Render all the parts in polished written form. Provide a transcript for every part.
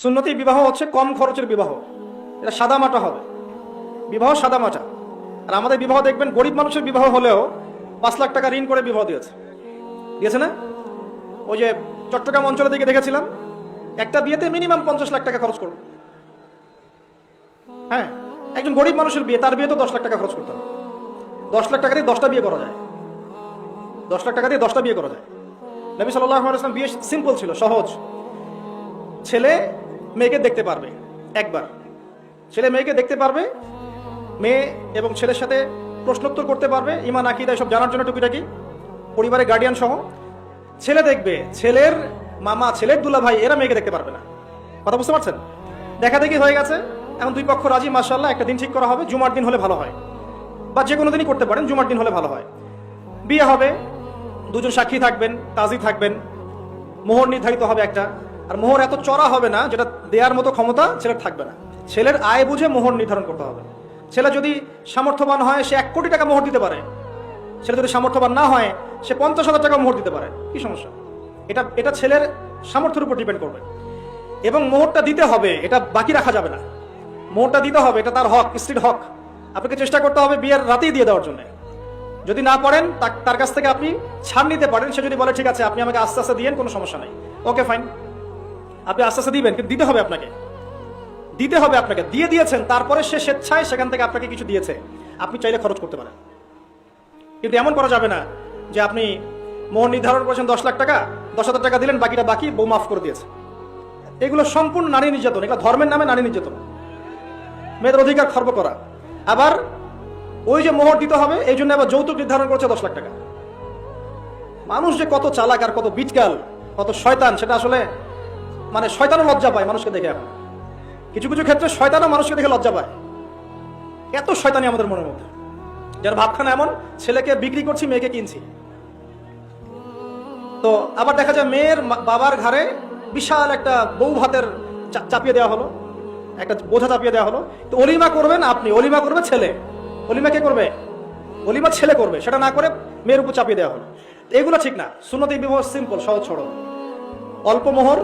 সুন্নতি বিবাহ হচ্ছে কম খরচের বিবাহ, এটা সাদামাটা হবে, বিবাহ সাদামাটা। আর আমাদের বিবাহ দেখবেন গরিব মানুষের বিবাহ হলেও 5 লাখ টাকা ঋণ করে বিবাহ দিয়েছে না? ওই যে চট্টগ্রাম অঞ্চলের দিকে দেখেছিলাম, একটা বিয়েতে মিনিমাম 50 লাখ টাকা খরচ করবে। হ্যাঁ, একজন গরিব মানুষের বিয়ে, তার বিয়ে তো 10 লাখ টাকা খরচ করতে হবে। 10 লাখ টাকা দিয়ে 10টা বিয়ে করা যায়, 10 লাখ টাকা দিয়ে 10টা বিয়ে করা যায়। নবী সাল্লাল্লাহু আলাইহি ওয়াসাল্লাম বিয়ে সিম্পল ছিল, সহজ। ছেলে মেয়েকে দেখতে পারবে একবার, ছেলে মেয়েকে দেখতে পারবে, মেয়ে এবং ছেলের সাথে প্রশ্নোত্তর করতে পারবে, ঈমান আকীদা সব জানার জন্য টুকিটাকি, পরিবারের গার্ডিয়ান সহ। ছেলে দেখবে, ছেলের মামা, ছেলের দুলা ভাই, এরা মেয়েকে দেখতে পারবে না। কথা বুঝতে পারছেন? দেখা দেখি হয়ে গেছে, এখন দুই পক্ষ রাজি, মাশাআল্লাহ, একটা দিন ঠিক করা হবে, জুমার দিন হলে ভালো হয়, বা যে কোনো দিনই করতে পারেন, জুমার দিন হলে ভালো হয়। বিয়ে হবে, দুজন সাক্ষী থাকবেন, কাজী থাকবেন, মোহর নির্ধারিত হবে একটা। আর মোহর এত চড়া হবে না যেটা দেওয়ার মতো ক্ষমতা ছেলের থাকবে না। ছেলের আয় বুঝে মোহর নির্ধারণ করতে হবে। ছেলে যদি সামর্থ্যবান হয়, সে 1 কোটি টাকা মোহর দিতে পারে। ছেলে যদি সামর্থ্যবান না হয়, সে 50,000 টাকা মোহর দিতে পারে। কি সমস্যা? এটা ছেলের সামর্থ্যের উপর ডিপেন্ড করবে। এবং মোহরটা দিতে হবে, এটা বাকি রাখা যাবে না। মোহরটা দিতে হবে, এটা তার হক, স্ত্রীর হক। আপনাকে চেষ্টা করতে হবে বিয়ের রাতেই দিয়ে দেওয়ার জন্য। যদি না পারেন, তার কাছ থেকে আপনি ছাড় নিতে পারেন। সে যদি বলে ঠিক আছে আপনি আমাকে আস্তে আস্তে দিয়েন, কোনো সমস্যা নাই, ওকে ফাইন, আপনি আস্তে আস্তে দিবেন, কিন্তু দিতে হবে আপনাকে, দিতে হবে আপনাকে। দিয়ে দিয়েছেন, তারপরে সে স্বেচ্ছায় সেখান থেকে আপনাকে কিছু দিয়েছে, আপনি চাইলে খরচ করতে পারেন। কিন্তু এমন করা যাবে না যে আপনি মোহর নির্ধারণ করেছেন 10 লাখ টাকা, 10,000 টাকা দিলেন, বাকিটা বাকি, বউ মাফ করে দিয়েছে। এগুলো সম্পূর্ণ নারী নির্যাতন, এগুলো ধর্মের নামে নারী নির্যাতন, মেয়েদের অধিকার খর্ব করা। আবার ওই যে মোহর দিতে হবে, এই জন্য আবার যৌতুক নির্ধারণ করেছে 10 লাখ টাকা। মানুষ যে কত চালাক আর কত বিটকাল, কত শয়তান, সেটা আসলে মানে শয়তানও লজ্জা পায় মানুষকে দেখে। এখন কিছু কিছু ক্ষেত্রে শয়তানও মানুষকে দেখে লজ্জা পায়। এত শয়তানি আমাদের মনের মধ্যে, যার ভাবখানা এমন, ছেলেকে বিক্রি করছি, মেয়েকে কিনছি। তো আবার দেখা যায় মেয়ের বাবার ঘাড়ে বিশাল একটা বউ ভাতের চাপিয়ে দেওয়া হলো, একটা বোঝা চাপিয়ে দেওয়া হলো। তো অলিমা করবেন আপনি, অলিমা করবে ছেলে। অলিমা কে করবে? অলিমা ছেলে করবে। সেটা না করে মেয়ের উপর চাপিয়ে দেওয়া হলো। এগুলো ঠিক না। সুন্নতি বিবাহ সিম্পল, সহজ সরল, অল্প মোহর,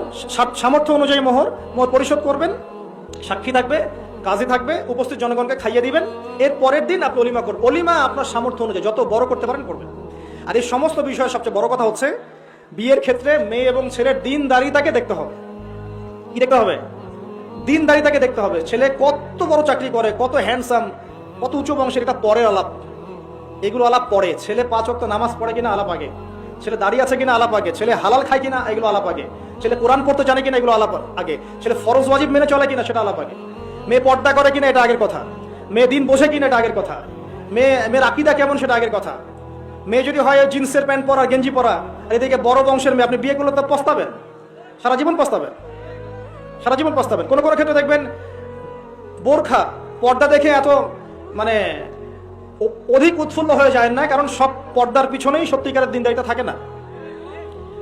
সামর্থ্য অনুযায়ী মোহর পরিশোধ করবেন, সাক্ষী থাকবে, কাজী থাকবে, উপস্থিত জনগণকে খাইয়ে দিবেন। এর পরের দিন আপনি অলিমা করবেন। অলিমা আপনার সামর্থ্য অনুযায়ী যত বড় করতে পারেন করবেন। আর এই সমস্ত বিষয়ে সবচেয়ে বড় কথা হচ্ছে, বিয়ের ক্ষেত্রে মেয়ে এবং ছেলের দিনদারিতাকে দেখতে হবে। কি দেখতে হবে? দিনদারিতাকে দেখতে হবে। ছেলে কত বড় চাকরি করে, কত হ্যান্ডসাম, কত উঁচু বংশের, এটা পরের আলাপ। এগুলো আলাপ পরে। ছেলে 5 ওয়াক্ত নামাজ পড়ে কিনা আলাপ আগে। ছেলে দাঁড়িয়ে আছে কিনা আলাপ আগে। ছেলে হালাল খায় কিনা, এগুলো আলাপ আগে। ছেলে কোরআন পড়তে জানে কিনা, এগুলো আলাপ আগে। ছেলে ফরজ ওয়াজিব মেনে চলে কিনা, সেটা আলাপ আগে। মেয়ে পর্দা করে কিনা, এটা আগের কথা। মেয়ে দিন বোঝে কিনা, এটা আগের কথা। মেয়ের আকীদা কেমন, সেটা আগের কথা। মেয়ে যদি হয় জিন্সের প্যান্ট পরা, গেঞ্জি পরা, আর এদিকে বড় বংশের মেয়ে, আপনি বিয়ে করলে তো পস্তাবেন, সারা জীবন পস্তাবেন, সারা জীবন পস্তাবেন। কোনো কোনো ক্ষেত্রে দেখবেন বোরখা, পর্দা দেখে এত মানে অধিক উৎফুল্ল হয়ে যায় না, কারণ সব পর্দার পিছনেই সত্যিকারের দিনদারিতা থাকে না।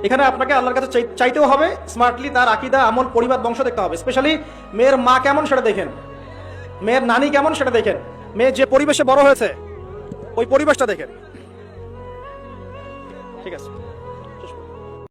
এখানে আপনাকে আল্লাহর কাছে চাইতেও হবে, স্মার্টলি তার আকীদা, আমল, পরিবার, বংশ দেখতে হবে। স্পেশালি মেয়ের মা কেমন সেটা দেখেন, মেয়ের নানি কেমন সেটা দেখেন, মেয়ে যে পরিবেশে বড় হয়েছে ওই পরিবেশটা দেখেন। ঠিক আছে।